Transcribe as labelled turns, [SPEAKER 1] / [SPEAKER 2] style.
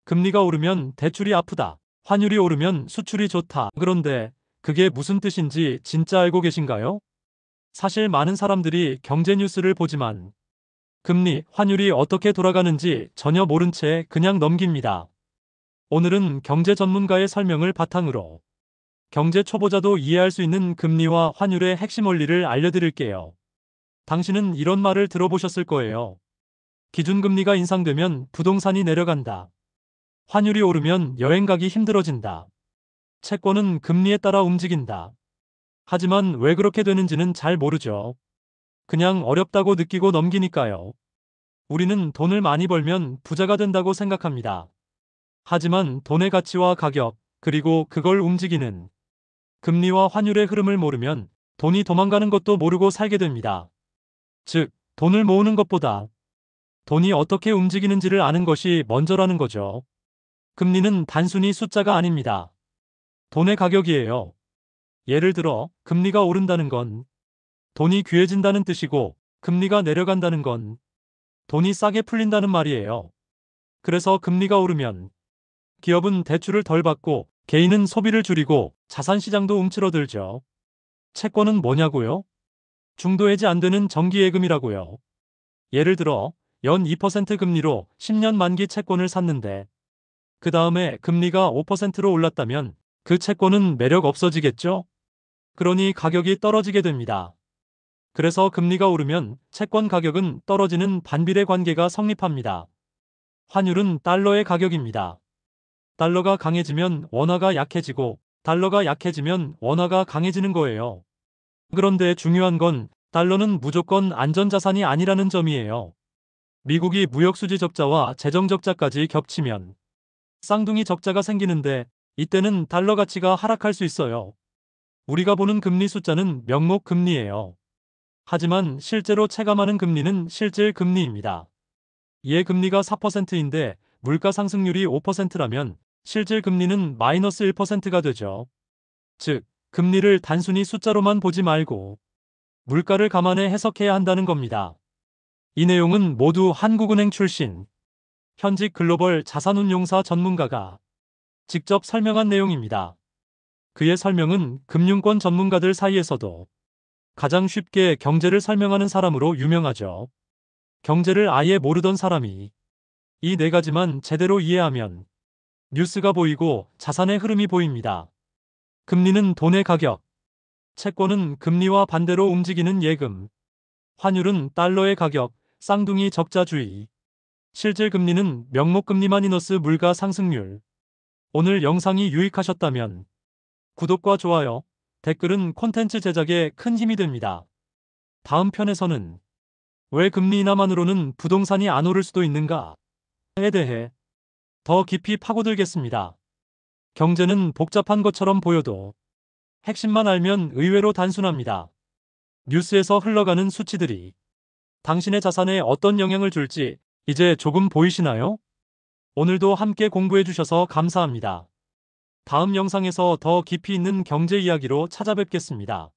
[SPEAKER 1] 금리가 오르면 대출이 아프다. 환율이 오르면 수출이 좋다. 그런데 그게 무슨 뜻인지 진짜 알고 계신가요? 사실 많은 사람들이 경제 뉴스를 보지만 금리, 환율이 어떻게 돌아가는지 전혀 모른 채 그냥 넘깁니다. 오늘은 경제 전문가의 설명을 바탕으로 경제 초보자도 이해할 수 있는 금리와 환율의 핵심 원리를 알려드릴게요. 당신은 이런 말을 들어보셨을 거예요. 기준금리가 인상되면 부동산이 내려간다. 환율이 오르면 여행 가기 힘들어진다. 채권은 금리에 따라 움직인다. 하지만 왜 그렇게 되는지는 잘 모르죠. 그냥 어렵다고 느끼고 넘기니까요. 우리는 돈을 많이 벌면 부자가 된다고 생각합니다. 하지만 돈의 가치와 가격, 그리고 그걸 움직이는 금리와 환율의 흐름을 모르면 돈이 도망가는 것도 모르고 살게 됩니다. 즉, 돈을 모으는 것보다 돈이 어떻게 움직이는지를 아는 것이 먼저라는 거죠. 금리는 단순히 숫자가 아닙니다. 돈의 가격이에요. 예를 들어, 금리가 오른다는 건 돈이 귀해진다는 뜻이고, 금리가 내려간다는 건 돈이 싸게 풀린다는 말이에요. 그래서 금리가 오르면 기업은 대출을 덜 받고 개인은 소비를 줄이고 자산 시장도 움츠러들죠. 채권은 뭐냐고요? 중도해지 안 되는 정기예금이라고요. 예를 들어 연 2% 금리로 10년 만기 채권을 샀는데 그 다음에 금리가 5%로 올랐다면 그 채권은 매력 없어지겠죠? 그러니 가격이 떨어지게 됩니다. 그래서 금리가 오르면 채권 가격은 떨어지는 반비례 관계가 성립합니다. 환율은 달러의 가격입니다. 달러가 강해지면 원화가 약해지고 달러가 약해지면 원화가 강해지는 거예요. 그런데 중요한 건 달러는 무조건 안전자산이 아니라는 점이에요. 미국이 무역수지 적자와 재정 적자까지 겹치면 쌍둥이 적자가 생기는데 이때는 달러 가치가 하락할 수 있어요. 우리가 보는 금리 숫자는 명목 금리예요. 하지만 실제로 체감하는 금리는 실질 금리입니다. 예금리가 4%인데 물가 상승률이 5%라면 실질 금리는 마이너스 1%가 되죠. 즉, 금리를 단순히 숫자로만 보지 말고 물가를 감안해 해석해야 한다는 겁니다. 이 내용은 모두 한국은행 출신 현직 글로벌 자산운용사 전문가가 직접 설명한 내용입니다. 그의 설명은 금융권 전문가들 사이에서도 가장 쉽게 경제를 설명하는 사람으로 유명하죠. 경제를 아예 모르던 사람이 이 네 가지만 제대로 이해하면 뉴스가 보이고 자산의 흐름이 보입니다. 금리는 돈의 가격, 채권은 금리와 반대로 움직이는 예금, 환율은 달러의 가격, 쌍둥이 적자주의, 실질 금리는 명목금리 마이너스 물가 상승률. 오늘 영상이 유익하셨다면 구독과 좋아요, 댓글은 콘텐츠 제작에 큰 힘이 됩니다. 다음 편에서는 왜 금리 인하만으로는 부동산이 안 오를 수도 있는가에 대해 더 깊이 파고들겠습니다. 경제는 복잡한 것처럼 보여도 핵심만 알면 의외로 단순합니다. 뉴스에서 흘러가는 수치들이 당신의 자산에 어떤 영향을 줄지 이제 조금 보이시나요? 오늘도 함께 공부해 주셔서 감사합니다. 다음 영상에서 더 깊이 있는 경제 이야기로 찾아뵙겠습니다.